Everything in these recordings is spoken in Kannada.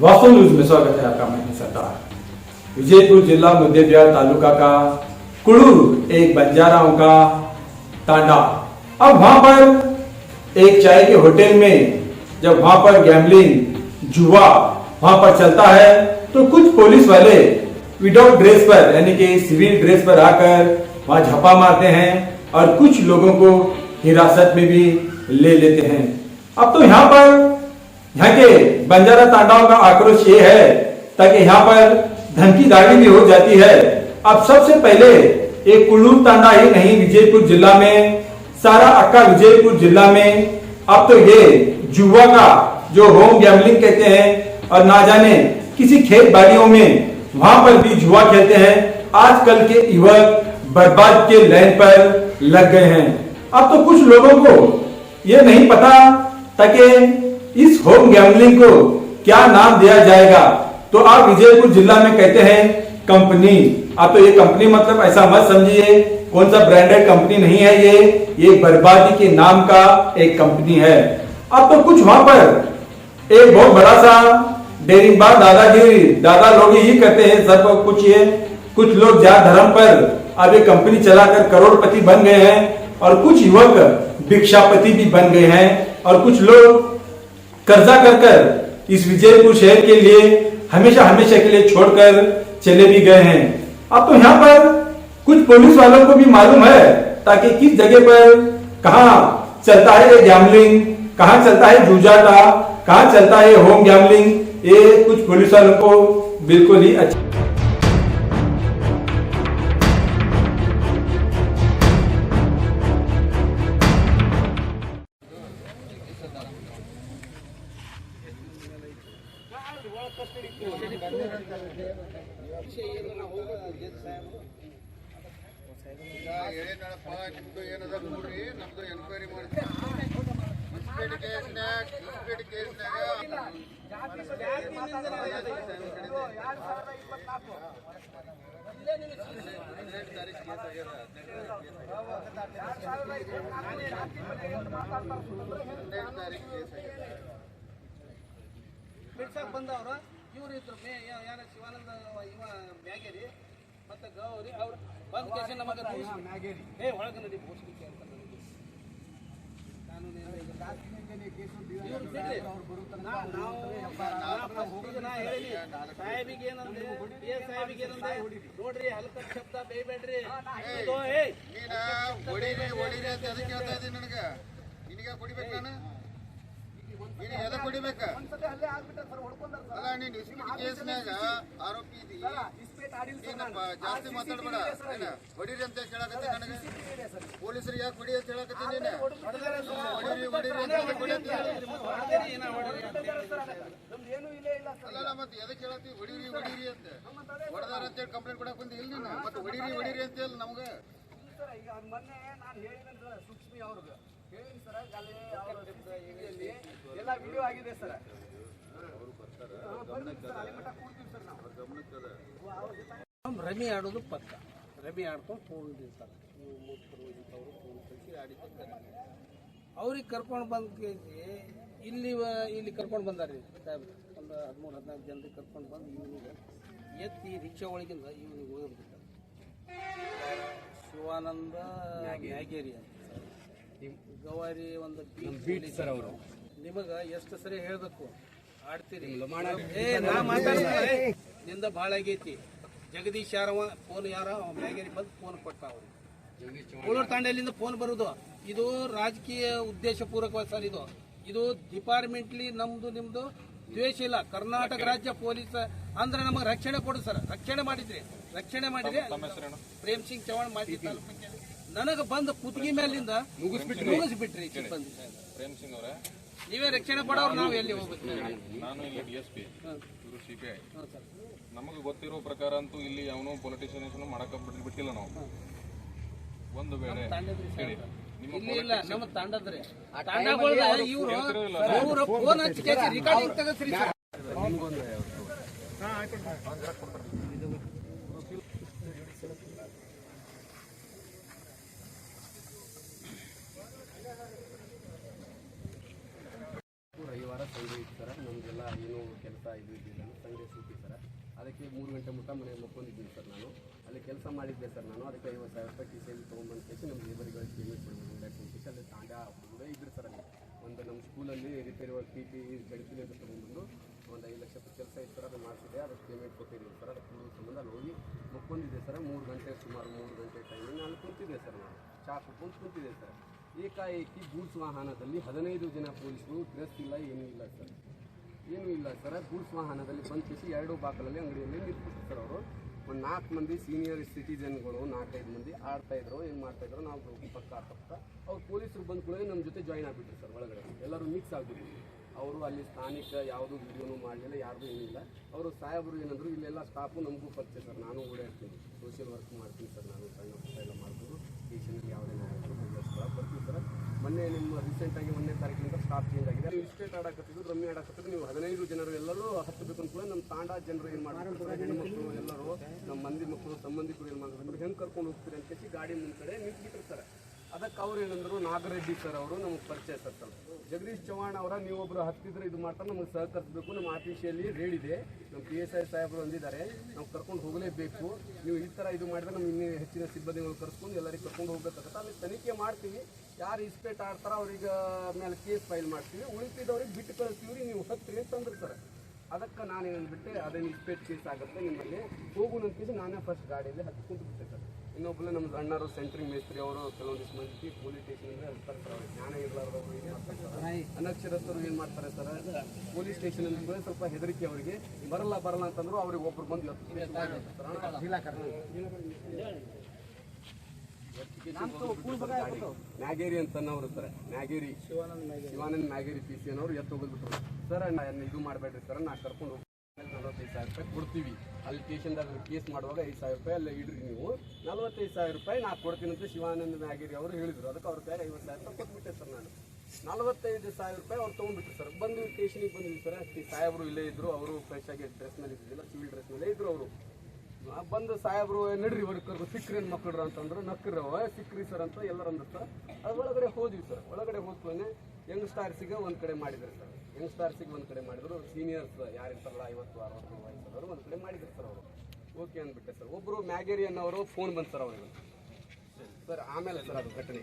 वास्तव न्यूज में स्वागत है आपका। मैं सरदार। विजयपुर जिला मुद्देबिहार तालुका का कुड़ूर एक बंजाराओं का तांडा। अब वहां पर एक चाय के होटल में जब वहां पर गैम्बलिंग जुआ वहां पर चलता है तो कुछ पुलिस वाले विदाउट ड्रेस पर यानी कि सिविल ड्रेस पर आकर वहां झपा मारते हैं और कुछ लोगों को हिरासत में भी ले लेते हैं। अब तो यहाँ के बंजारा तांडाओं का आक्रोश ये है ताकि यहाँ पर धमकीदारी भी हो जाती है। अब सबसे पहले एक कुल्लू तांडा ही नहीं, विजयपुर जिला में सारा अक्का विजयपुर जिला में अब तो ये जुआ का जो होम गैम्बलिंग कहते हैं और ना जाने किसी खेत बाड़ियों में वहां पर भी जुआ खेलते हैं। आजकल के युवक बर्बाद के लाइन पर लग गए हैं। अब तो कुछ लोगों को ये नहीं पता ताकि इस होम गैम्बलिंग को क्या नाम दिया जाएगा। तो आप विजयपुर जिला में कहते हैं कंपनी। आप तो ये कंपनी मतलब ऐसा मत समझिए कौन सा ब्रांडेड कंपनी नहीं है, ये बर्बादी के नाम का एक कंपनी है। अब तो कुछ वहां पर एक बहुत बड़ा सा डेरिंगबाज दादा लोग ही करते हैं सब कुछ लोग जात धर्म पर अब ये कंपनी चलाकर करोड़पति बन गए हैं और कुछ युवक भिक्षापति भी बन गए हैं और कुछ लोग कर्जा कर इस विजयपुर शहर के लिए हमेशा के लिए छोड़कर चले भी गए हैं। अब तो यहाँ पर कुछ पुलिस वालों को भी मालूम है ताकि किस जगह पर कहाँ चलता है ये गैम्बलिंग, कहाँ चलता है जूझाटा, कहाँ चलता है होम गैम्बलिंग, ये कुछ पुलिस वालों को बिल्कुल ही अच्छा। ನಿಮ್ದು ಏನದ ನೋಡ್ರಿ, ನಮ್ದು ಎನ್ಕ್ವೈರಿ ಮಾಡ್ತೀವಿ। ಬಂದವ್ರು ಇವ್ರು ಇದ್ರು ಯಾರ ಶಿವಾನಂದ ಇವ ಮ್ಯಾಗೇರಿ ಮತ್ತೆ ಗೌರಿ ಅವ್ರು ಬಂದ್ ಕೇಸ ನಮಗೆ ಒಳಗೆ ನಡಿ ಬೋಸ್ಲಿಕ್ಕೆ ಅಂತ ಸಾಹೇಬಿಗೆ ಏನಂದ್ರೆ ಸಾಹೇಬಿಗೆ ಏನಂದ್ರೆ ನೋಡ್ರಿ ಹಲ್ಕ ಶಬ್ದ ಬೇಯ್ಬೇಡ್ರಿ ಹೊಡಿರಿ ಅಂತ ಎದಕ್ಕೆ ಹೇಳ್ತಾ ಇದ್ದೀನಿ ನನಗೆ ನಿನಗೆ ಹೊಡಿಬೇಕು ನಾನು ನೀನು ಎದಕ್ಕೆ ಹೊಡಿಬೇಕ ಅಲ್ಲ ನೀನು ಇಸ್ಪೀಟ್ ಕೇಸ್ನಾಗ ಆರೋಪಿ ಇದೀ ಜಾಸ್ತಿ ಮಾತಾಡ್ಬೇಡ ಹೊಡಿರಿ ಅಂತ ಕೇಳಕತ್ತಿ ನನಗೆ ಪೊಲೀಸರಿಗೆ ಯಾಕೆ ಹೊಡಿ ಅಂತ ಹೇಳಕತ್ತೀನಿ ನೀನು ಹೊಡಿರಿ ಅಲ್ಲ ಮತ್ತೆ ಎದಕ್ಕೆ ಹೇಳತ್ತಿ ಹೊಡಿರಿ ಅಂತ ಹೊಡೆದಾರ ಅಂತೇಳಿ ಕಂಪ್ಲೇಂಟ್ ಕೊಡಕ್ ಬಂದಿ ಇಲ್ಲ ನೀನು ಮತ್ತೆ ಹೊಡಿರಿ ಅಂತ ಹೇಳಿ ನಮ್ಗೆ ಈಗ ಮೊನ್ನೆ ನಾನು ಹೇಳಿದ ಸೂಕ್ಷ್ಮಿ ಅವ್ರಿಗೆ ಹೇಳಿನಿ ಸರ್ ಅಲ್ಲಿ ಎಲ್ಲ ವಿಡಿಯೋ ಆಗಿದೆ ಸರ್ ರಮಿ ಆಡೋದು ಪಕ್ಕ ರಮಿ ಆಡ್ಕೊಂಡು ಫೋನ್ ಇರ್ತಾರೆ ಅವರು ಫೋನ್ ಕಳಿಸಿ ಆಡಿದ್ದಾರೆ ಅವ್ರಿಗೆ ಕರ್ಕೊಂಡು ಬಂದ ಕೇಸಿ ಇಲ್ಲಿ ಕರ್ಕೊಂಡು ಬಂದಾರೆ ಸಾಹೇಬ್ ಒಂದು 13-14 ಜನರಿಗೆ ಕರ್ಕೊಂಡು ಬಂದು ಇವನಿಗೆ ಎತ್ತಿ ರಿಕ್ಷಾ ಒಳಗಿಂದ ಇವನಿಗೆ ಹೋಗ್ಬಿಡ್ತಾರೆ ಶಿವಾನಂದ ಮ್ಯಾಗೇರಿ ಅಂತ ಗವಾರಿ ಒಂದು ಬೀಟ್ ಸರ್ ಅವರು ನಿಮಗ ಎಷ್ಟು ಸರಿ ಹೇಳ್ಬೇಕು ಆಡ್ತೀರಿ ನಿಂದ ಭಾಳ ಆಗೈತಿ ಜಗದೀಶ್ ಯಾರವ ಫೋನ್ ಯಾರ ಮ್ಯಾಗೇರಿ ಬಂದು ಫೋನ್ ಕೊಟ್ಟ ಅವ್ರಿಗೆ ಕೋಳೂರು ತಾಂಡಲಿಂದ ಫೋನ್ ಬರುದು ಇದು ರಾಜಕೀಯ ಉದ್ದೇಶ ಪೂರ್ವಕವಾಗಿ ಸರ್ ಇದು ಡಿಪಾರ್ಟ್ಮೆಂಟ್ಲಿ ನಮ್ದು ನಿಮ್ದು ದ್ವೇಷ ಇಲ್ಲ ಕರ್ನಾಟಕ ರಾಜ್ಯ ಪೊಲೀಸ್ ಅಂದ್ರೆ ನಮಗೆ ರಕ್ಷಣೆ ಕೊಡು ಸರ್ ರಕ್ಷಣೆ ಮಾಡಿದ್ರಿ ಪ್ರೇಮ್ ಸಿಂಗ್ ಚೌಹಾಣ್ ಮಾಜಿ ತಾಲೂಕು ನನಗೆ ಬಂದು ಕುತ್ತಿಗೆ ಮೇಲಿಂದ ಮುಗಿಸ್ಬಿಟ್ರಿ ಸಿಬ್ಬಂದಿ ನೀವೇ ರಕ್ಷಣೆ ಕೊಡೋರು ನಾವು ಎಲ್ಲಿ ಹೋಗ್ಬೇಕು ನಾನು ಇಲ್ಲಿ DSP ಇವರು CPI ನಮಗೆ ಗೊತ್ತಿರೋ ಪ್ರಕಾರ ಅಂತೂ ಇಲ್ಲಿ ಅವನು ಪೊಲಿಟಿಷಿಯನ್ಸ್ ಮಾಡಕ ಬಿಟ್ಟಿಲ್ಲ ನಾವು ಒಂದು ವೇಳೆ ಹೇಳಿ ಇಲ್ಲ ನಮ್ಮ ತಾಂಡದ್ರಿ ಇವರು ಫೋನ್ ಹಚ್ಚಿ ರಿಕಾರ್ಡಿಂಗ್ ತೆಗೆಸ್ರಿ ರವಿವಾರ ಸಂಜೆ ಇತ್ತು ಸರ್ ನಮಗೆಲ್ಲ ಏನು ಕೆಲಸ ಇದು ಇದ್ದಿಲ್ಲ ಸಂಡೇ ಸೂಟಿ ಸರ್. ಅದಕ್ಕೆ 3 ಗಂಟೆ ಮುಟ್ಟ ಮನೆ ಮಕ್ಕೊಂಡಿದ್ದೀನಿ ಸರ್. ನಾನು ಅಲ್ಲಿ ಕೆಲಸ ಮಾಡಿದ್ದೆ ಸರ್. ನಾನು ಅದಕ್ಕೆ 50,000 ರೂಪಾಯಿ ಕಿಸೆಯಲ್ಲಿ ತೊಗೊಂಡ್ಬಂದು ಕೇಸಿ ನಮ್ಮ ಲೇಬರ್ಗಳಿಗೆ ಪೇಮೆಂಟ್ ಕೊಡಬೇಕು ಅಲ್ಲಿ ತಾಂಡ ಹುಡುಗ ಇದ್ರು ಸರ್. ಅಲ್ಲಿ ಒಂದು ನಮ್ಮ ಸ್ಕೂಲಲ್ಲಿ ರಿಪೇರಿ ವರ್ಕ್ PP ಬೆಳಕಿನ ಅಂತ ತೊಗೊಂಡ್ಬಂದು ಒಂದು 5 ಲಕ್ಷ ರೂಪಾಯಿ ಕೆಲಸ ಇತ್ತು ಸರ್. ಅದು ಮಾಡಿಸಿದೆ, ಅದಕ್ಕೆ ಪೇಮೆಂಟ್ ಕೊಟ್ಟಿದ್ದೀವಿ ಸರ್. ಅದಕ್ಕೆ ಕೊಡೋ ಸಂಬಂಧ ಅಲ್ಲಿ ಹೋಗಿ ಮಕ್ಕೊಂಡಿದ್ದೆ ಸರ್. 3 ಗಂಟೆ ಸುಮಾರು 3 ಗಂಟೆ ಟೈಮಿಂಗ್ ನಾನು ಕುಂತಿದ್ದೆ ಸರ್. ನಾನು ಚಾ ಕುಂತಿದ್ದೆ ಸರ್. ಏಕಾಏಕಿ ಗೂಡ್ಸ್ ವಾಹನದಲ್ಲಿ 15 ಜನ ಪೊಲೀಸರು ಡ್ರೆಸ್ ಇಲ್ಲ, ಏನೂ ಇಲ್ಲ ಸರ್. ಗೂಡ್ಸ್ ವಾಹನದಲ್ಲಿ ಬಂದು ಎರಡು ಬಾಕಲಲ್ಲಿ ಅಂಗಡಿಯಲ್ಲಿ ನಿಂತ್ಬಿಟ್ರು ಸರ್. ಅವರು ಒಂದು 4 ಮಂದಿ ಸೀನಿಯರ್ ಸಿಟಿಜನ್ಗಳು 4-5 ಮಂದಿ ಆಡ್ತಾಯಿದ್ರು, ಏನು ಮಾಡ್ತಾಯಿದ್ರು ನಾವು ಪಕ್ಕ ಅವ್ರು ಪೊಲೀಸರು ಬಂದ ಕೂಡ ನಮ್ಮ ಜೊತೆ ಜಾಯ್ನ್ ಆಗಿಬಿಟ್ರು ಸರ್. ಒಳಗಡೆ ಎಲ್ಲರೂ ಮಿಕ್ಸ್ ಆಗಿಬಿಟ್ರು. ಅವರು ಅಲ್ಲಿ ಸ್ಥಾನಿಕ ಯಾವುದೂ ವಿಡಿಯೋನು ಮಾಡಲಿಲ್ಲ, ಯಾರ್ದು ಏನಿಲ್ಲ. ಅವರು ಸಾಹೇಬರು ಏನಂದ್ರು, ಇಲ್ಲೆಲ್ಲ ಸ್ಟಾಫು ನಮಗೂ ಪರಿಚಯ ಸರ್. ನಾನು ಓಡಾಡ್ತೀನಿ, ಸೋಷಿಯಲ್ ವರ್ಕ್ ಮಾಡ್ತೀನಿ ಸರ್. ನಾನು ಸಣ್ಣ ಪುಟ್ಟ ಎಲ್ಲ ಮಾಡಿಕೊಂಡು ಸ್ಟೇಷನಲ್ಲಿ ಯಾವುದೇ ಬರ್ತೀವಿ ಸರ್. ಮೊನ್ನೆ ನಿಮ್ಮ ರೀಸೆಂಟಾಗಿ 1ನೇ ತಾರೀಕಿನಿಂದ ಸ್ಟಾಫ್ ಚೇಂಜ್ ಆಗಿದೆ. ನೀವು ಸ್ಟೇಟ್ ಆಡಕತ್ತಿದ್ದು, ರಮ್ಮಿ ಆಡಕತ್ತಿದ್ದು, ನೀವು 15 ಜನರು ಎಲ್ಲರೂ ಹತ್ತಬೇಕು ಅಂತ ಕೂಡ ನಮ್ಮ ತಾಂಡ ಜನರು ಏನು ಮಾಡ್ತಾರೆ, ಹೆಣ್ಮಕ್ಳು ಎಲ್ಲರೂ ನಮ್ಮ ಮಂದಿ ಮಕ್ಕಳು ಸಂಬಂಧಿಕರು ಏನು ಮಾಡ್ತಾರೆ, ಹೆಂಗೆ ಕರ್ಕೊಂಡು ಹೋಗ್ತೀರಿ ಅಂತ ಕೇಳಿ ಗಾಡಿ ಮುಂದೆ ಕಡೆ ನಿಂತ್ಬಿಟ್ರು ಸರ್. ಅದಕ್ಕೆ ಅವ್ರು ಏನಂದ್ರು, ನಾಗರೆಡ್ಡಿ ಸರ್ ಅವರು ನಮಗೆ ಪರಿಚಯ ಸರ್. ಜಗದೀಶ್ ಚವ್ಹಾಣ್ ಅವರ ನೀವೊಬ್ಬರು ಹತ್ತಿದ್ರೆ ಇದು ಮಾಡ್ತಾರೆ, ನಮಗೆ ಸಹಕರಿಸಬೇಕು, ನಮ್ಮ ಆಫೀಸಿಯಲ್ಲಿ ರೇಡ್ ಇದೆ, ನಮ್ಮ PSI ಸಾಹೇಬರು ಅಂದಿದ್ದಾರೆ, ನಾವು ಕರ್ಕೊಂಡು ಹೋಗಲೇಬೇಕು, ನೀವು ಈ ಥರ ಇದು ಮಾಡಿದ್ರೆ ನಮ್ಮ ಇನ್ನೂ ಹೆಚ್ಚಿನ ಸಿಬ್ಬಂದಿಗಳು ಕರ್ಸ್ಕೊಂಡು ಎಲ್ಲರಿಗೆ ಕರ್ಕೊಂಡು ಹೋಗ್ಬೇಕಾಗತ್ತೆ. ಅಲ್ಲಿ ತನಿಖೆ ಮಾಡ್ತೀವಿ, ಯಾರು ಇಸ್ಪೇಟ್ ಆಡ್ತಾರೋ ಅವ್ರಿಗೆ ಮೇಲೆ ಕೇಸ್ ಫೈಲ್ ಮಾಡ್ತೀವಿ, ಉಳಿತಿದ್ದವ್ರಿಗೆ ಬಿಟ್ಟು ಕಳಿಸ್ತೀವಿ, ನೀವು ಹತ್ತಿರಿ ಅಂತಂದ್ರೆ ಸರ್. ಅದಕ್ಕೆ ನಾನು ಏನಂದ್ಬಿಟ್ಟೆ, ಅದೇನು ಇಸ್ಪೇಟ್ ಕೇಸ್ ಆಗುತ್ತೆ ನಿಮ್ಮಲ್ಲಿ ಹೋಗು ನಂತಿದ್ದು ನಾನೇ ಫಸ್ಟ್ ಗಾಡಿಯಲ್ಲಿ ಹತ್ಕೊಂಡು ಬಿಟ್ಟೆ ಸರ್. ಇನ್ನೊಬ್ಬರು ನಮ್ಮ ಅಣ್ಣರು ಸೆಂಟ್ರಿಂಗ್ ಮೇಸ್ತ್ರಿ ಅವರು ಕೆಲವೊಂದಿಷ್ಟು ಮಂದಿ ಪೊಲೀಸ್ ಸ್ಟೇಷನಿಂದ ಇರ್ತಾರೆ ಸರ್. ಅವ್ರಿಗೆ ಜ್ಞಾನ ಇರಲಾರ್ದವ್ರು ಏನು ಮಾಡ್ತಾರೆ ಸರ್, ಅನಕ್ಷರಸ್ಥರು ಏನು ಮಾಡ್ತಾರೆ ಸರ್, ಪೊಲೀಸ್ ಸ್ಟೇಷನ್ ಅಂದ್ಮೇಲೆ ಸ್ವಲ್ಪ ಹೆದರಿಕೆ ಅವರಿಗೆ. ಬರಲ್ಲ ಅಂತಂದ್ರು ಅವ್ರಿಗೆ ಒಬ್ರು ಬಂದು ಮ್ಯಾಗೇರಿ ಅಂತ ಅವರು ಸರ್. ಮ್ಯಾಗೇರಿ ಶಿವಾನಂದ್ ಮ್ಯಾಗೇರಿ PC ಅನ್ನೋರು ಹೋಗ್ಬಿಟ್ರು ಸರ್. ಇದು ಮಾಡಬೇಡ್ರಿ ಸರ್, ನಾ ಕರ್ಕೊಂಡು 45,000 ರೂಪಾಯಿ ಕೊಡ್ತೀವಿ. ಅಲ್ಲಿ ಸ್ಟೇಷನ್ದಾಗ ಕೇಸ್ ಮಾಡುವಾಗ 5,000 ರೂಪಾಯಿ ಅಲ್ಲೇ ಇಡ್ರಿ, ನೀವು 45,000 ರೂಪಾಯಿ ನಾ ಕೊಡ್ತೀನಿ ಅಂತ ಶಿವಾನಂದ ಮ್ಯಾಗೇರಿ ಅವರು ಹೇಳಿದ್ರು. ಅದಕ್ಕೆ ಅವ್ರ ಕೈಯಾಗ 50,000 ರೂಪಾಯಿ ಕೊಟ್ಬಿಟ್ಟೆ ಸರ್. ನಾನು 45,000 ರೂಪಾಯಿ ಅವ್ರು ತೊಗೊಂಡ್ಬಿಟ್ರು ಸರ್. ಬಂದು ಸ್ಟೇಷನಿಗೆ ಬಂದಿದ್ವಿ ಸರ್. ಸಾಹೇಬರು ಇಲ್ಲೇ ಇದ್ರು, ಅವರು ಫ್ರೆಶ್ ಆಗಿ ಡ್ರೆಸ್ ಮೇಲೆ ಇದ್ದಿಲ್ಲ, ಸಿವಿಲ್ ಡ್ರೆಸ್ ಮೇಲೆ ಇದ್ರು. ಅವರು ಬಂದು ಸಾಹೇಬರು ನಡ್ರಿ ವರ್ಕರ್ಗಳು ಸಿಕ್ಕ್ರಿ ಮಕ್ಕಳ್ರು ಅಂತಂದ್ರು. ನಕ್ಕಿರವ ಸಿಕ್ಕ್ರಿ ಸರ್ ಅಂತ ಎಲ್ಲರೂ ಅಂದ್ರು ಸರ್. ಅದು ಒಳಗಡೆ ಹೋದ್ವಿ ಸರ್. ಒಳಗಡೆ ಹೋದ್ಮೇಲೆ ಯಂಗ್ಸ್ಟಾರ್ಸಿಗೆ ಒಂದು ಕಡೆ ಮಾಡಿದ್ರು ಸರ್. ಯಂಗ್ಸ್ಟಾರ್ಸಿಗೆ ಒಂದು ಕಡೆ ಮಾಡಿದ್ರು. ಸೀನಿಯರ್ಸ್ ಯಾರಿರ್ತಾರಲ್ಲ 50-60 ವಯಸ್ಸದವರು ಒಂದು ಕಡೆ ಮಾಡಿದ್ರು ಸರ್. ಅವರು ಓಕೆ ಅಂದ್ಬಿಟ್ಟೆ ಸರ್. ಒಬ್ಬರು ಮ್ಯಾಗೇರಿ ಅನ್ನೋರು ಫೋನ್ ಬಂತು ಸರ್ ಅವ್ರಿಗೆ ಸರ್. ಆಮೇಲೆ ಸರ್ ಅದು ಘಟನೆ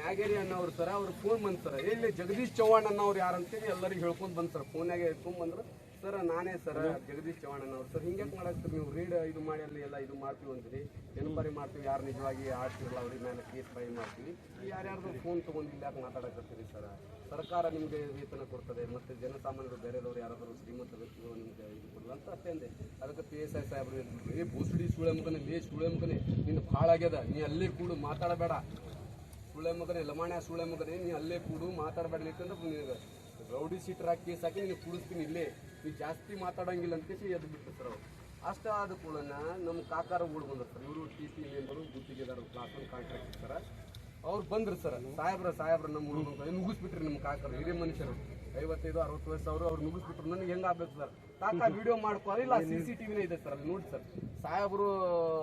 ಮ್ಯಾಗೇರಿ ಅನ್ನೋರು ಸರ್, ಅವ್ರು ಫೋನ್ ಬಂತು ಸರ್. ಇಲ್ಲಿ ಜಗದೀಶ್ ಚವ್ಹಾಣ್ ಅನ್ನೋರು ಯಾರಂತೇಳಿ ಎಲ್ಲರಿಗೆ ಹೇಳ್ಕೊಂಡು ಬಂದು ಸರ್. ಫೋನ್ಯಾಗೆ ಎತ್ಕೊಂಡು ಬಂದ್ರು ಸರ್. ನಾನೇ ಸರ್ ಜಗದೀಶ್ ಚವ್ಹಾಣ್ ಅನ್ನೋರು ಸರ್. ಹಿಂಗೆ ಮಾಡಾಕ್ತೀರಿ ನೀವು, ರೀಡ್ ಇದು ಮಾಡಿ ಅಲ್ಲಿ ಎಲ್ಲ ಇದು ಮಾಡ್ತೀವಿ ಅಂತೀರಿ, ಎನ್ಕ್ವೈರಿ ಮಾಡ್ತೀವಿ, ಯಾರು ನಿಜವಾಗಿ ಆಡ್ತಿರಲ್ಲ ಅವ್ರಿಗೆ ಮೇಲೆ ಕೇಸ್ ಫೈಲ್ ಮಾಡ್ತೀವಿ. ಯಾರ್ಯಾರ್ದು ಫೋನ್ ತೊಗೊಂಡಿಲ್ಲ ಯಾಕೆ ಮಾತಾಡಕತ್ತೀರಿ ಸರ್. ಸರ್ಕಾರ ನಿಮಗೆ ವೇತನ ಕೊಡ್ತದೆ, ಮತ್ತು ಜನಸಾಮಾನ್ಯರು ಬೇರೆದವ್ರು ಯಾರಾದರೂ ಶ್ರೀಮಂತ ವ್ಯಕ್ತಿಗಳು ನಿಮಗೆ ಇದು ಕೊಡಲ್ಲ ಅಂತ ಅಷ್ಟೇ ಅಂದೆ. ಅದಕ್ಕೆ PSI ಸಾಹೇಬರು ಬೋಸುಡಿ ಸುಳೆ ಮಗನೇ ನಿನ್ನ ಭಾಳ ಆಗ್ಯದ, ನೀ ಅಲ್ಲೇ ಕೂಡು ಮಾತಾಡಬೇಡ, ಸುಳೆ ಮಗನೇ ಲಮಾಣ್ಯ ಸುಳೆ ಮಗನೇ ನೀ ಅಲ್ಲೇ ಕೂಡು ಮಾತಾಡಬೇಡ, ಯಾಕಂದ್ರೆ ನಿನಗೆ ರೌಡಿ ಸೀಟರ್ ಹಾಕಿ ಕೇಸ್ ಹಾಕಿ ನೀನು ಕೂಡಿಸ್ತೀನಿ ಇಲ್ಲೇ, ನೀವು ಜಾಸ್ತಿ ಮಾತಾಡೋಂಗಿಲ್ಲ ಅಂತ ಕೇಸಿ ಎದ್ದು ಬಿಟ್ಟರು ಸರ್. ಅವರು ಅಷ್ಟೇ ಆದ ಕೂಡ ನಮ್ಮ ಕಾಕಾರ ಓಡ್ ಬಂದ್ರು ಸರ್. ಇವರು TP ಮೆಂಬರು ಗುತ್ತಿಗೆದಾರ ಕ್ಲಾಸ್ 1 ಕಾಂಟ್ರಾಕ್ಟ್ ಸರ್. ಅವ್ರು ಬಂದ್ರು ಸರ್. ಸಾಹೇಬ್ರ ನಮ್ಮ ಹುಡುಗ ನುಗ್ಗಿಸ್ಬಿಟ್ರಿ. ನಮ್ಮ ಕಾಕರು ಹಿರಿಯ ಮನುಷ್ಯರು 55-60 ವರ್ಷ ಅವ್ರು ನುಗ್ಗಿಸ್ಬಿಟ್ರು. ನನಗೆ ಹೆಂಗೆ ಆಗ್ಬೇಕು ಸರ್, ಕಾಕ ವಿಡಿಯೋ ಮಾಡ್ಕೊಳ್ಳಿಲ್ಲ, CCTVನೇ ಇದೆ ಸರ್ ಅಲ್ಲಿ ನೋಡಿ ಸರ್. ಸಾಹೇಬರು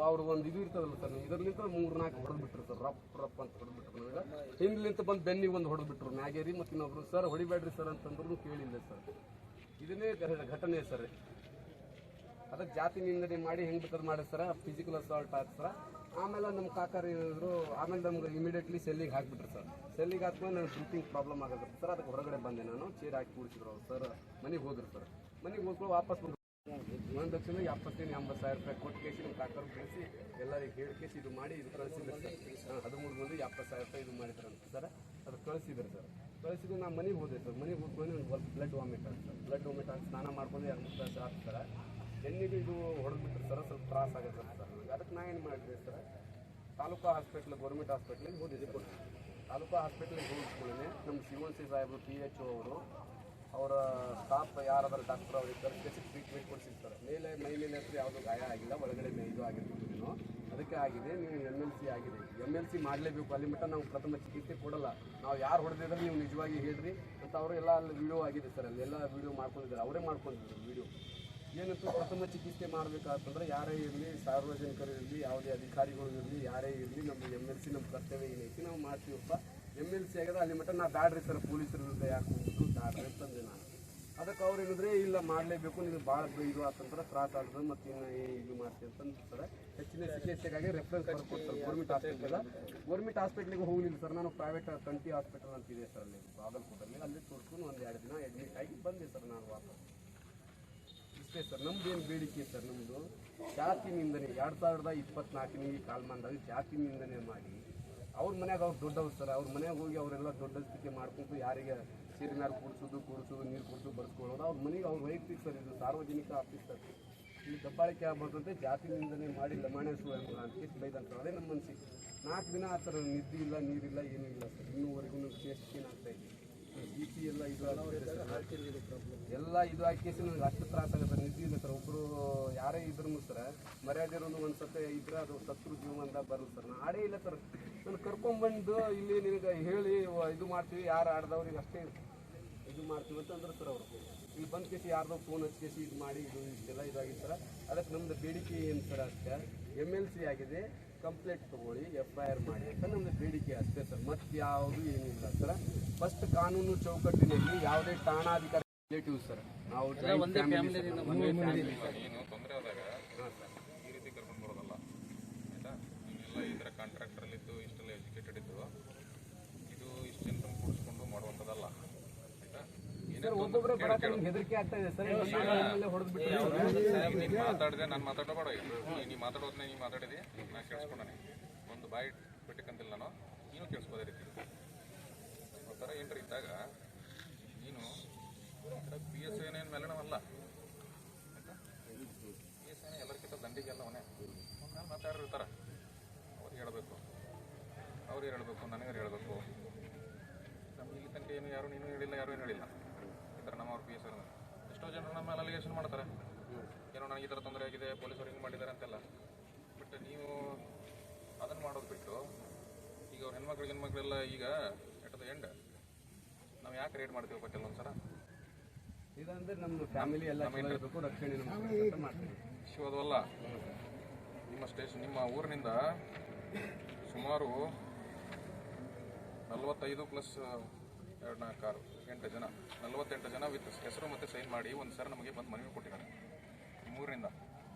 ಅವ್ರು ಒಂದು ಇದು ಇರ್ತದಲ್ಲ ಸರ್, ಇದರ್ಲಿಂತ 3-4 ಹೊಡೆದ್ಬಿಟ್ರು ಸರ್. ರಪ್ ಅಂತ ಹೊಡೆದ್ಬಿಟ್ರು. ನನಗೆ ಹಿಂದ್ಲಿಂತ ಬಂದು ಬೆನ್ನಿಗೆ ಒಂದು ಹೊಡೆದ್ಬಿಟ್ರು ಮ್ಯಾಗೇರಿ. ಮತ್ತು ಇನ್ನೊಬ್ರು ಸರ್ ಹೊಡಿಬೇಡ್ರಿ ಸರ್ ಅಂತಂದ್ರೂ ಕೇಳಿಲ್ಲ ಸರ್. ಇದನ್ನೇ ಘಟನೆ ಸರ್. ಅದಕ್ಕೆ ಜಾತಿ ನಿಂದನೆ ಮಾಡಿ ಹೆಂಗೆ ಬೇಕಾದ್ರೆ ಮಾಡಿ ಸರ್, ಫಿಸಿಕಲ್ ಅಸಾಲ್ಟ್ ಆಯ್ತು ಸರ್. ಆಮೇಲೆ ನಮ್ಮ ಕಾಕರು ಹೇಳಿದ್ರು. ಆಮೇಲೆ ನಮ್ಗೆ ಇಮಿಡಿಯೇಟ್ಲಿ ಸೆಲ್ಲಿಗೆ ಹಾಕ್ಬಿಟ್ರು ಸರ್. ಸೆಲ್ಲಿಗೆ ಹಾಕ್ಮೇಲೆ ನನಗೆ ಬ್ರೀತಿಂಗ್ ಪ್ರಾಬ್ಲಮ್ ಆಗುತ್ತೆ ಸರ್. ಅದಕ್ಕೆ ಹೊರಗಡೆ ಬಂದೆ ನಾನು. ಚೇರ್ ಹಾಕಿ ಕೂಡಿಸಿದ್ರು ಅವ್ರು ಸರ್. ಮನೆಗೆ ಹೋದ್ರು ಸರ್. ಮನೆಗೆ ಹೋಗ್ಕೊಂಡು ವಾಪಸ್ ಬಂದು 1,80,000 ರೂಪಾಯಿ ಕೊಟ್ಟು ಕೇಸಿ ನಮ್ಮ ಕಾಕರು ಕಳಿಸಿ ಎಲ್ಲರಿಗೆ ಹೇಳಿ ಕೇಸಿ ಇದು ಮಾಡಿ ಇದು ಕಳಿಸಿದ್ರು ಸರ್. 13 ಮಂದಿ 70,000 ರೂಪಾಯಿ ಇದು ಮಾಡಿದ್ರಂತ ಸರ್. ಅದು ಕಳಿಸಿದ್ರು ಸರ್. ಕಳಿಸಿದ್ದು ನಾನು ಮನೆಗೆ ಹೋದೆ ಸರ್. ಮನೆಗೆ ಹೋದ್ಕೊಂಡು ನನಗೆ ಬ್ಲಡ್ ವಾಮಿಟ್ ಆಗುತ್ತೆ ಸರ್. ಬ್ಲಡ್ ವಾಮಿಟ್ ಆಗಿ ಸ್ನಾನ ಮಾಡ್ಕೊಂಡು 2-3 ತಾಸು ಆಗ್ತಾರೆ. ಎಣ್ಣಿಗೆ ಇದು ಹೊಡೆದ್ಬಿಟ್ರು ಸರ್. ಸ್ವಲ್ಪ ತ್ರಾಸ ಆಗುತ್ತೆ ಸರ್ ನನಗೆ. ಅದಕ್ಕೆ ನಾ ಏನು ಮಾಡಿದ್ರಿ ಸರ್, ತಾಲೂಕು ಹಾಸ್ಪಿಟ್ಲ್ ಗೌರ್ಮೆಂಟ್ ಹಾಸ್ಪಿಟ್ಲಿಗೆ ಹೋದಿದ್ದೆ. ತಾಲೂಕು ಹಾಸ್ಪಿಟ್ಲಿಗೆ ಹೋಗಿದ್ಮೇಲೆ ನಮ್ಮ ಶಿವನ್ಸಿ ಸಾಹೇಬರು PHO ಅವರು ಅವರ ಸ್ಟಾಫ್ ಯಾರಾದರೂ ಡಾಕ್ಟರ್ ಅವ್ರಿಗೆ ಕರೆಸಿ ಟ್ರೀಟ್ಮೆಂಟ್ ಕೊಡಿಸಿರ್ತಾರೆ. ಮೈ ಮೇಲೆ ಹತ್ರ ಯಾವುದೂ ಗಾಯ ಆಗಿಲ್ಲ, ಒಳಗಡೆ ಇದು ಆಗಿರ್ತಿದ್ದೀನೋ ಅದಕ್ಕೆ ಆಗಿದೆ. ನೀವು MLC ಆಗಿದೆ, MLC ಮಾಡಲೇಬೇಕು. ಅಲ್ಲಿ ಮಟ್ಟ ನಾವು ಪ್ರಥಮ ಚಿಕಿತ್ಸೆ ಕೊಡಲ್ಲ. ನಾವು ಯಾರು ಹೊಡೆದಿದ್ರೆ ನೀವು ನಿಜವಾಗಿ ಹೇಳ್ರಿ ಅಂತ ಅವರು ಎಲ್ಲ ಅಲ್ಲಿ ವಿಡಿಯೋ ಆಗಿದೆ ಸರ್. ಅಲ್ಲೆಲ್ಲ ವಿಡಿಯೋ ಮಾಡ್ಕೊಂಡಿದ್ದಾರೆ, ಅವರೇ ಮಾಡ್ಕೊಂಡಿದ್ದಾರೆ ವಿಡಿಯೋ. ಏನಂತೂ ಪ್ರಥಮ ಚಿಕಿತ್ಸೆ ಮಾಡಬೇಕಾತಂದ್ರೆ ಯಾರೇ ಇರಲಿ, ಸಾರ್ವಜನಿಕರು ಇರಲಿ, ಯಾವುದೇ ಅಧಿಕಾರಿಗಳು ಇರಲಿ, ಯಾರೇ ಇರಲಿ, ನಮ್ಮ MLC ನಮ್ಮ ಕರ್ತವ್ಯ ಏನೈತಿ ನಾವು ಮಾಡ್ತೀವಪ್ಪ. MLC ಆಗ್ಯದ ಅಲ್ಲಿ ಮಟ್ಟ ನಾ ಬ್ಯಾಡ್ರಿ ಸರ್, ಪೊಲೀಸರ ವಿರುದ್ಧ ಯಾಕೆ ಹೋಗ್ಬಿಟ್ಟು ಬ್ಯಾಡ್ರಿ ಅಂತಂದೆ ನಾನು. ಅದಕ್ಕೆ ಅವ್ರು ಏನಿದ್ರೆ ಇಲ್ಲ ಮಾಡಲೇಬೇಕು ನೀವು ಭಾಳ ಇದು ಆತಂದ್ರೆ ತ್ರಾಸ ಆಗ್ತದೆ ಮತ್ತು ಇನ್ನು ಇದು ಮಾಡ್ತೀವಿ ಅಂತ ಅಂತಾರೆ. ಹೆಚ್ಚಿನ ಚಿಕಿತ್ಸೆಗಾಗಿ ರೆಫರೆನ್ಸ್ ಬರ್ಕೊಡ್ತಾರೆ ಗೌರ್ಮೆಂಟ್ ಹಾಸ್ಪಿಟ್ಲಿಗೆ ಹೋಗಲಿಲ್ಲ ಸರ್. ನಾನು ಪ್ರೈವೇಟ್ ಕಂಟಿ ಹಾಸ್ಪಿಟಲ್ ಅಂತ ಇದೆ ಸರ್ ಅಲ್ಲಿ ಬಾಗಲಕೋಟಲ್ಲಿ, ಅಲ್ಲಿ ತೋರಿಸ್ಕೊಂಡು ಒಂದು 2 ದಿನ ಅಡ್ಮಿಟ್ ಆಗಿ ಬಂದೆ ಸರ್ ನಾನು ವಾಪಸ್. ಇಷ್ಟೇ ಸರ್ ನಮ್ದು ಏನು ಬೇಡಿಕೆ ಸರ್. ನಮ್ಮದು ಜಾತಿ ನಿಂದನೆ 2024 ಕಾಲ್ಮಾನದಾಗ ಜಾತಿ ನಿಂದನೆ ಮಾಡಿ ಅವ್ರ ಮನ್ಯಾಗ ಅವ್ರು ದೊಡ್ಡವ್ರು ಸರ್. ಅವ್ರ ಮನೆಯಾಗ ಹೋಗಿ ಅವರೆಲ್ಲ ದೊಡ್ಡ ಸ್ಥಿತಿ ಮಾಡ್ಕೊಂಡು ಯಾರಿಗೆ ಸೀರೆ ಮ್ಯಾಲೆ ಕೂಡಿಸೋದು ನೀರು ಕುಡಿಸೋದು ಬರ್ಸ್ಕೊಳ್ಳೋದು ಅವ್ರ ಮನೆಗೆ ಅವ್ರ ವೈಯಕ್ತಿಕ ಸರ್. ಇದು ಸಾರ್ವಜನಿಕ ಆಫೀಸ್ ಸರ್. ಇಲ್ಲಿ ದಬ್ಬಾಳಿಕೆ ಆಗ್ಬಾರ್ದಂತೆ ಜಾತಿ ನಿಂದನೆ ಮಾಡಿ ಲಮಾಣಿಸುವ ಅಂತ ಕೇಸ್ ಬೈದಂತ ಅದೇ ನಮ್ಮ ಮನಸ್ಸಿಗೆ 4 ದಿನ ಸರ್ ನಿದ್ದೆ ಇಲ್ಲ ನೀರಿಲ್ಲ ಏನೂ ಇಲ್ಲ ಸರ್. ಇನ್ನೂವರೆಗೂ ಕೇಸ್ ಆಗ್ತಾ ಇದೆ. ಬಿ ಪಿ ಎಲ್ಲ ಇದು ಎಲ್ಲ ಇದು ಆಗಿ ಕೇಸಿ ನನಗೆ ಅಷ್ಟು ತ್ರಾಸ ಆಗುತ್ತೆ. ನಿದ್ದೆ ಇಲ್ಲ ಸರ್. ಒಬ್ಬರು ಯಾರೇ ಇದ್ರು ಸರ್ ಮರ್ಯಾದೆ ಇರೋದು ಒಂದು ಸತೆ ಇದ್ರೆ ಅದು ಸತ್ರು ಜೀವನದ ಬರೋದು ಸರ್. ನಾನು ಆಡೇ ಇಲ್ಲ ಸರ್. ನಾನು ಕರ್ಕೊಂಡ್ಬಂದು ಇಲ್ಲಿ ನಿನಗೆ ಹೇಳಿ ಇದು ಮಾಡ್ತೀವಿ, ಯಾರು ಆಡ್ದವ್ರಿಗೆ ಅಷ್ಟೇ ಇದು ಮಾಡ್ತೀವಿ ಅಂತ ಅಂದ್ರೆ ಸರ್ ಅವರು ಇಲ್ಲಿ ಬಂದು ಕೇಸಿ ಯಾರ್ದೋ ಫೋನ್ ಹಚ್ಕೇಸಿ ಇದು ಮಾಡಿ ಇದೆಲ್ಲ ಇದಾಗಿದೆ ಸರ್. ಅದಕ್ಕೆ ನಮ್ಮದು ಬೇಡಿಕೆ ಏನು ಸರ್ ಅಷ್ಟೇ, MLC ಆಗಿದೆ ಕಂಪ್ಲೇಂಟ್ ತೊಗೊಳ್ಳಿ FIR ಮಾಡಿ ಅಂತ ನಮ್ಮದು ಬೇಡಿಕೆ ಅಷ್ಟೇ ಸರ್. ಮತ್ತು ಯಾವುದು ಏನಿಲ್ಲ ಸರ್. ಫಸ್ಟ್ ಕಾನೂನು ಚೌಕಟ್ಟಿನಲ್ಲಿ ಯಾವುದೇ ಠಾಣಾಧಿಕಾರಿ ರಿಲೇಟಿವ್ ಸರ್. ನಾವು ನೀನು ತೊಂದರೆ ಆದಾಗ ಈ ರೀತಿ ಕರ್ಕೊಂಡು ಬರೋದಲ್ಲ ಆಯ್ತಾ. ನೀನೆಲ್ಲ ಈ ಥರ ಕಾಂಟ್ರಾಕ್ಟರಲ್ಲಿದ್ದು ಇಷ್ಟೆಲ್ಲ ಎಜುಕೇಟೆಡ್ ಇದ್ದು ಇದು ಇಷ್ಟು ಜನರನ್ನು ಕೂಡಿಸ್ಕೊಂಡು ಮಾಡುವಂಥದ್ದಲ್ಲ ಆಯ್ತಾ. ಒಬ್ಬೊಬ್ಬರೇ ಬರೋಕೆ ಹೆದರಿಕೆ ಆಗ್ತಾ ಇದೆ ಸರ್. ಹೊಡೆದ್ಬಿಟ್ಟು ನೀನು ಮಾತಾಡಿದೆ, ನಾನು ಮಾತಾಡಬೇಡ. ನೀನು ಮಾತಾಡೋದನ್ನೇ ನೀನು ಮಾತಾಡಿದೆ, ನಾನು ಕೇಳಿಸ್ಕೊಂಡಾನೆ. ಒಂದು ಬಾಯಿ ಬಿಟ್ಟಕ್ಕಂತಿಲ್ಲ ನಾನು, ನೀನು ಕೇಳಿಸ್ಕೋದೇ ರೀತಿ ಆ ಥರ ಏನ್ರಿ ಇದ್ದಾಗ ನೀನು PSI ಮೇಲೆ ನಾವಲ್ಲ ಆಯ್ತಾ. PSI ಎಲ್ಲರಿಗಿಂತ ದಂಡಿಗೆಲ್ಲ ಅವನೇ ಮೇಲೆ ಮಾತಾಡಿರ್ತಾರೆ. ಅವ್ರಿಗೆ ಹೇಳಬೇಕು, ನನಗೆ ಹೇಳಬೇಕು. ನಮ್ಗೆ ಇಲ್ಲಿ ತನಕ ಏನು ಯಾರು ನೀನು ಹೇಳಿಲ್ಲ, ಯಾರು ಏನು ಹೇಳಿಲ್ಲ. ಈ ಥರ ನಮ್ಮವ್ರು PSI ಎಷ್ಟೋ ಜನರು ನಮ್ಮ ಮೇಲೆ ಅಲಿಗೇಷನ್ ಮಾಡ್ತಾರೆ. ಏನೋ ನನಗೆ ಈ ಥರ ತೊಂದರೆ ಆಗಿದೆ, ಪೊಲೀಸರು ಹಿಂಗೆ ಮಾಡಿದ್ದಾರೆ ಅಂತೆಲ್ಲ. ಬಟ್ ನೀವು ಅದನ್ನು ಮಾಡೋದು ಬಿಟ್ಟು ಈಗ ಅವ್ರ ಹೆಣ್ಮಕ್ಳೆಲ್ಲ ಈಗ ಎಟ್ ದ ಎಂಡ್ ನಾವು ಯಾಕೆ ರೇಟ್ ಮಾಡ್ತೀವಿ ಕೆಲವೊಂದ್ಸಲ ಇದಂದ್ರೆ ನಮ್ಮ ಫ್ಯಾಮಿಲಿ ಎಲ್ಲ ಇರಬೇಕು, ರಕ್ಷಣೆ ಮಾಡ್ತೀವಿ. ಶಿವದವಲ್ಲ ನಿಮ್ಮ ಊರಿನಿಂದ ಸುಮಾರು 45 ಪ್ಲಸ್ 2-4 8 ಜನ 48 ಜನ ವಿತ್ ಹೆಸರು ಮತ್ತು ಸೈನ್ ಮಾಡಿ ಒಂದು ಸರ್ ನಮಗೆ ಬಂದು ಮನವಿ ಕೊಟ್ಟಿದ್ದಾರೆ ನಿಮ್ಮೂರಿನಿಂದ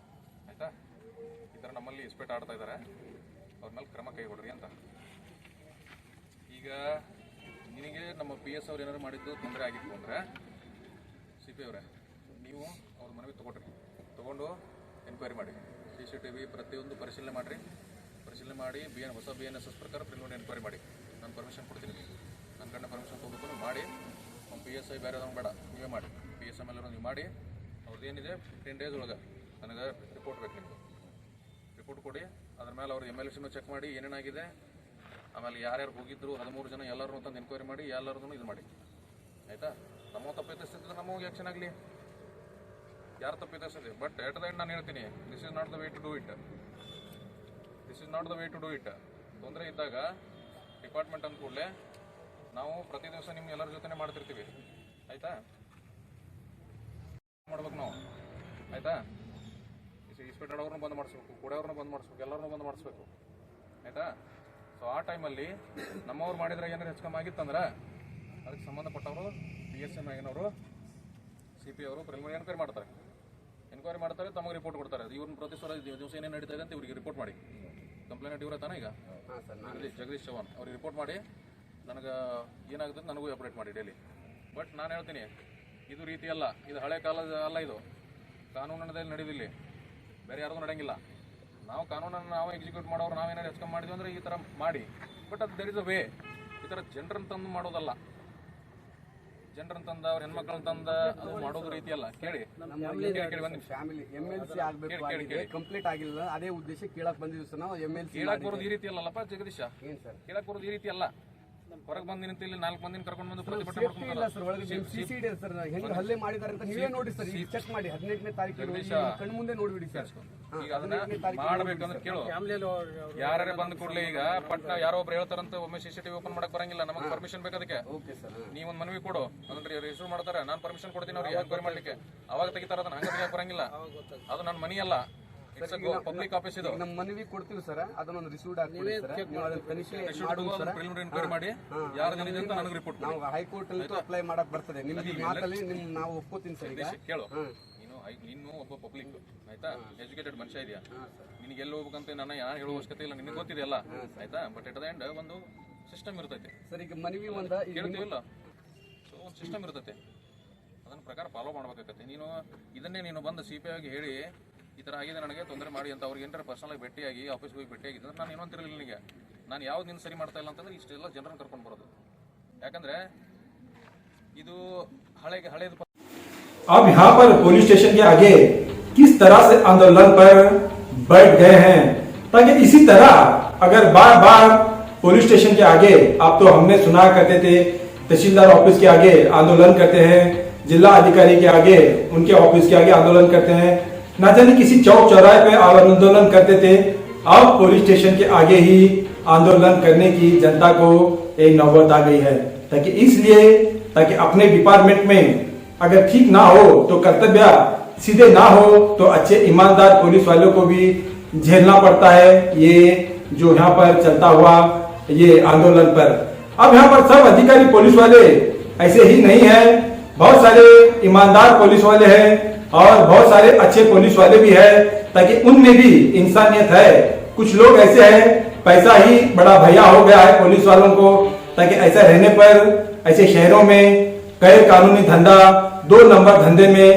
ಆಯಿತಾ. ಈ ಥರ ನಮ್ಮಲ್ಲಿ ಇಸ್ಪೇಟ್ ಆಡ್ತಾ ಇದ್ದಾರೆ, ಅವ್ರ ಮೇಲೆ ಕ್ರಮ ಕೈಗೊಳ್ರಿ ಅಂತ. ಈಗ ನಿನಗೆ ನಮ್ಮ PS ಅವ್ರು ಏನಾದ್ರು ಮಾಡಿದ್ದು ತೊಂದರೆ ಆಗಿತ್ತು ಅಂದರೆ CP ಅವರೇ ನೀವು ಅವ್ರ ಮನವಿ ತೊಗೊಂಡು ಎನ್ಕ್ವೈರಿ ಮಾಡಿ. CCTV ಪ್ರತಿಯೊಂದು ಪರಿಶೀಲನೆ ಮಾಡಿ ಹೊಸ BNSS ಪ್ರಕಾರ ಪ್ರಿಲಿಮಿನರಿ ಎನ್ಕ್ವೈರಿ ಮಾಡಿ. ನಾನು ಪರ್ಮಿಷನ್ ಕೊಡ್ತೀನಿ, ನನ್ನ ಕಡೆ ಪರ್ಮಿಷನ್ ತೊಗೋಬೇಕು, ನೀವು ಮಾಡಿ. ನಮ್ಮ PSI ಬೇರೆ ಬೇಡ, ನೀವೇ ಮಾಡಿ. PSI ಮೇಲೆ ನೀವು ಮಾಡಿ. ಅವ್ರದ್ದು ಏನಿದೆ 15 ಡೇಸ್ ಒಳಗೆ ನನಗೆ ರಿಪೋರ್ಟ್ ಬೇಕು. ನಿಮ್ಮದು ರಿಪೋರ್ಟ್ ಕೊಡಿ. ಅದ್ರ ಮೇಲೆ ಅವ್ರು MLCನೂ ಚೆಕ್ ಮಾಡಿ ಏನೇನಾಗಿದೆ. ಆಮೇಲೆ ಯಾರ್ಯಾರು ಹೋಗಿದ್ರು 13 ಜನ ಎಲ್ಲರೂ ತಂದು ಎನ್ಕ್ವೈರಿ ಮಾಡಿ, ಎಲ್ಲರದೂ ಇದು ಮಾಡಿ ಆಯಿತಾ. ನಮ್ಮ ತಪ್ಪಿದ್ರೆ ನಮಗೆ ಆ್ಯಕ್ಷನ್ ಆಗಲಿ, ಯಾರು ತಪ್ಪಿದ್ರೆ. ಬಟ್ ಎಟ್ ದ ಎಂಡ್ ನಾನು ಹೇಳ್ತೀನಿ, this is not the way to do it. ತೊಂದರೆ ಇದ್ದಾಗ ಡಿಪಾರ್ಟ್ಮೆಂಟ್ ಅಂದ ಕೂಡಲೇ ನಾವು ಪ್ರತಿ ದಿವಸ ನಿಮ್ಮ ಎಲ್ಲರ ಜೊತೆ ಮಾಡ್ತಿರ್ತೀವಿ ಆಯಿತಾ. ಮಾಡ್ಬೇಕು ನಾವು ಆಯಿತಾ. ಇನ್ಸ್ಪೆಕ್ಟರ್ ಅವ್ರನ್ನೂ ಬಂದ್ ಮಾಡಿಸ್ಬೇಕು, ಕುಡಿಯೋರ್ನೂ ಬಂದ್ ಮಾಡಿಸ್ಬೇಕು, ಎಲ್ಲರನ್ನೂ ಬಂದ್ ಮಾಡಿಸ್ಬೇಕು ಆಯಿತಾ. ಸೊ ಆ ಟೈಮಲ್ಲಿ ನಮ್ಮವ್ರು ಮಾಡಿದ್ರೆ ಏನಾರು ಹೆಚ್ಚಕಮ್ಮಾಗಿತ್ತಂದ್ರೆ ಅದಕ್ಕೆ ಸಂಬಂಧಪಟ್ಟವರು PSI ಮ್ಯಾಗಿನವರು CP ಅವರು ಪ್ರಿಲಿಮಿನರಿ ಎನ್ಕ್ವೈರಿ ಮಾಡ್ತಾರೆ, ತಮಗೆ ರಿಪೋರ್ಟ್ ಕೊಡ್ತಾರೆ. ಇವ್ರನ್ನ ಪ್ರತಿ ದಿವಸ ಏನೇನು ನಡೀತಾ ಇದೆ ಅಂತ ಇವ್ರಿಗೆ ರಿಪೋರ್ಟ್ ಮಾಡಿ. ಕಂಪ್ಲೇಂಟ್ ಇವರೇ ತಾನೇ ಈಗ ಜಗದೀಶ್ ಚವ್ಹಾಣ್ ಅವ್ರಿಗೆ ರಿಪೋರ್ಟ್ ಮಾಡಿ ನನಗೆ ಏನಾಗುತ್ತೆ ನನಗೂ ಅಪ್ಡೇಟ್ ಮಾಡಿ ಡೈಲಿ. ಬಟ್ ನಾನು ಹೇಳ್ತೀನಿ, ಇದು ರೀತಿ ಅಲ್ಲ, ಇದು ಹಳೆ ಕಾಲದ ಅಲ್ಲ, ಇದು ಕಾನೂನಿನಲ್ಲಿ ನಡೆದಿಲ್ಲಿ, ಬೇರೆ ಯಾರಿಗೂ ನಡೆಯಂಗಿಲ್ಲ. ನಾವು ಕಾನೂನನ್ನು ನಾವು ಎಕ್ಸಿಕ್ಯೂಟ್ ಮಾಡೋರು ನಾವೇನಾದ್ರು ಹೆಚ್ಚು ಮಾಡಿದ್ವಿ ಅಂದರೆ ಈ ಥರ ಮಾಡಿ. ಬಟ್ ಅದು ದೇರ್ ಇಸ್ ಅ ವೇ. ಈ ಥರ ಜನರನ್ನು ತಂದು ಮಾಡೋದಲ್ಲ, ಜನರನ್ನು ತಂದ ಅವ್ರ ಹೆಣ್ಮಕ್ಳನ್ನ ತಂದ ಅದು ಮಾಡೋದು ರೀತಿ ಅಲ್ಲ. ಕೇಳಿ ಫ್ಯಾಮಿಲಿ MLC ಆಗಬೇಕು, ಕಂಪ್ಲೀಟ್ ಆಗಿಲ್ಲ, ಅದೇ ಉದ್ದೇಶ ಕೇಳಕ್ ಬಂದಿದ್ವಿ ಸರ್. ನಾವು MLC ಕೇಳಕ್ ಬರೋದು ಈ ರೀತಿ ಅಲ್ಲಪ್ಪ ಜಗದೀಶ, ಕೇಳಕ್ ಬರೋದು ಈ ರೀತಿ ಅಲ್ಲ. ಹೊರಗೆ ಬಂದು ನಿಂತು ಇಲ್ಲಿ 4 ಮಂದಿನ ಕರ್ಕೊಂಡು ಬಂದು ಪ್ರತಿಭಟನೆ ಹಲ್ಲೆ ಮಾಡಿದ್ದಾರೆ ಅಂತ ನೀವೇ ನೋಡಿ ಸರ್. ಚೆಕ್ ಮಾಡಿ 18ನೇ ತಾರೀಕು ಕಣ್ಣು ಮುಂದೆ ನೋಡ್ಬಿಡಿ ಸರ್. ಈಗ ಅದನ್ನ ಮಾಡ್ಬೇಕಂದ್ರೆ ಕೇಳು, ಯಾರೇ ಬಂದ ಕೂಡಲೇ ಈಗ ಪಟ್ನ ಯಾರೋ ಒಬ್ರು ಹೇಳ್ತಾರಂತ ಒಮ್ಮೆ CCTV ಓಪನ್ ಮಾಡಕ್ ಬರಂಗಿಲ್ಲ, ನಮಗೆ ಪರ್ಮಿಷನ್ ಬೇಕು. ಅದಕ್ಕೆ ನೀವೊಂದು ಮನವಿ ಕೊಡು, ಅಂದ್ರೆ ರಿಜಿಸ್ಟರ್ ಮಾಡ್ತಾರೆ, ನಾನು ಪರ್ಮಿಷನ್ ಕೊಡ್ತೀನಿ ಅವ್ರಿಗೆ ಎನ್ಕ್ವೈರಿ ಮಾಡ್ಲಿಕ್ಕೆ. ಅವಾಗ ತೆಗಿತಾರ, ಅದನ್ನ ಹಂಗ ತೆಗಿಯಕ್ ಬರಂಗಿಲ್ಲ. ಅದು ನನ್ನ ಮನಿ ಅಲ್ಲ, ಪಬ್ಲಿಕ್ ಆಫೀಸ್ ಇದು. ನಮ್ಮ ಮನವಿ ಕೊಡ್ತೀವಿ ಸರ್, ಅದನ್ನೊಂದು ರಿಸೀವ್ಡ್ ಹಾಕ್ತೀವಿ ಸರ್. ನೀವು ಅದನ್ನ ತನಿಖೆ ಮಾಡುವ ಸರ್. ಪ್ರಿಲಿಮಿನರಿ ಇನ್ಕ್ವೈರಿ ಮಾಡಿ ಯಾರು ಏನಿದೆ ಅಂತ ನನಗೆ ರಿಪೋರ್ಟ್ ನಾವು ಹೈಕೋರ್ಟ್ ಅಲ್ಲಿ ಅಪ್ಲೈ ಮಾಡಕ್ ಬರ್ತದೆ. ನಿಮ್ಗೆ ಈ ಮಾತಲ್ಲಿ ನಾವು ಒಪ್ಕೋತೀನಿ ಸರ್. ಈಗ ಕೇಳು, ನೀನು ಒಬ್ಬ ಪಬ್ಲಿಕ್ ಆಯ್ತಾ, ಎಜುಕೇಟೆಡ್ ಮನುಷ್ಯ ಇದೆಯಾ, ನಿನಗೆ ಎಲ್ಲಿ ಹೋಗ್ಬೇಕಂತ ನಾನು ಯಾರು ಹೇಳುವ ಅವಶ್ಯಕತೆ ಇಲ್ಲ, ನಿನಗೆ ಗೊತ್ತಿದೆಯಲ್ಲ ಆಯ್ತಾ. ಬಟ್ ಎಟ್ ದ ಎಂಡ್ ಒಂದು ಸಿಸ್ಟಮ್ ಇರ್ತೈತೆ ಸರ್. ಈಗ ಮನವಿ ಕೇಳ್ತೀವಿಲ್ಲ, ಸೊ ಒಂದು ಸಿಸ್ಟಮ್ ಇರ್ತೈತೆ, ಅದನ್ನ ಪ್ರಕಾರ ಫಾಲೋ ಮಾಡ್ಬೇಕಾಗತ್ತೆ. ನೀನು ಬಂದು CPI ಆಗಿ ಹೇಳಿ ಈ ಥರ ಆಗಿದೆ, ನನಗೆ ತೊಂದರೆ ಮಾಡಿ ಅಂತ ಅವ್ರಿಗೆ ಏನಾರ ಪರ್ಸನಲ್ ಆಗಿ ಭೇಟಿಯಾಗಿ ಆಫೀಸ್ಗೆ ಹೋಗಿ ಭೇಟಿಯಾಗಿದ್ದರೆ ನಾನು ಏನೋ ಅಂತಿರಲಿಲ್ಲ ನಿನಗೆ. ನಾನು ಯಾವ್ದು ನೀನು ಸರಿ ಮಾಡ್ತಾ ಇಲ್ಲ ಅಂತಂದ್ರೆ ಇಷ್ಟೆಲ್ಲ ಜನರನ್ನು ಕರ್ಕೊಂಡು ಬರೋದು, ಯಾಕಂದ್ರೆ ಇದು ಹಳೇದು. अब यहाँ पर पुलिस स्टेशन के आगे किस तरह से आंदोलन पर बैठ गए हैं, ताकि इसी तरह अगर बार बार पुलिस स्टेशन के आगे, आप तो हमने सुना करते थे तहसीलदार ऑफिस के आगे आंदोलन करते हैं, जिला अधिकारी के आगे, उनके ऑफिस के आगे आंदोलन करते हैं, ना जाने किसी चौक चौराहे पे आंदोलन करते थे। अब पुलिस स्टेशन के आगे ही आंदोलन करने की जनता को एक नौबत आ गई है, ताकि अपने डिपार्टमेंट में अगर ठीक ना हो तो कर्तव्य सीधे ना हो तो अच्छे ईमानदार पुलिस वालों को भी झेलना पड़ता है, ये जो यहाँ पर चलता हुआ ये आंदोलन पर। अब यहाँ पर सब अधिकारी पुलिस वाले ऐसे ही नहीं है, बहुत सारे ईमानदार पुलिस वाले हैं और बहुत सारे अच्छे पुलिस वाले भी है, ताकि उनमें भी इंसानियत है। कुछ लोग ऐसे हैं, पैसा ही बड़ा भैया हो गया है पुलिस वालों को, ताकि ऐसा रहने पर ऐसे शहरों में गैर कानूनी धंधा, 2 नंबर धंधे में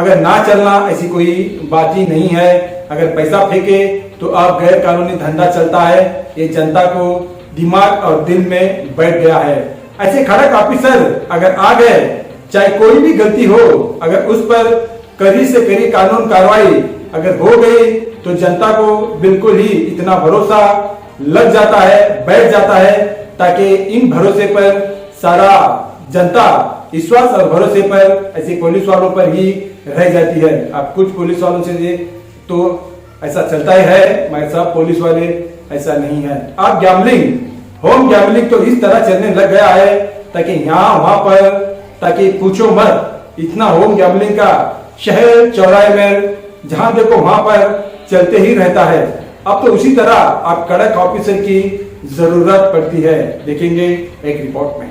अगर ना चलना ऐसी कोई बात ही नहीं है। अगर पैसा फेंके तो अब गैर कानूनी धंधा चलता है, ये जनता को दिमाग और दिल में बैठ गया है। ऐसे खड़क ऑफिसर अगर आ गए, चाहे कोई भी गलती हो, अगर उस पर कड़ी से कड़ी कानून कार्रवाई अगर हो गई तो जनता को बिल्कुल ही इतना भरोसा लग जाता है, बैठ जाता है, ताकि इन भरोसे पर सारा जनता विश्वास और भरोसे पर ऐसे पुलिस वालों पर ही रह जाती है। अब कुछ पुलिस वालों से तो ऐसा चलता ही है, मगर सब पुलिस वाले ऐसा नहीं है। अब गैम्बलिंग, होम गैम्बलिंग तो इस तरह चलने लग गया है, ताकि यहाँ वहां पर, ताकि पूछो मत, इतना होम गैम्बलिंग का शहर चौराहे में जहां देखो वहां पर चलते ही रहता है। अब तो उसी तरह आप कड़क ऑफिसर की जरूरत पड़ती है, देखेंगे एक रिपोर्ट में।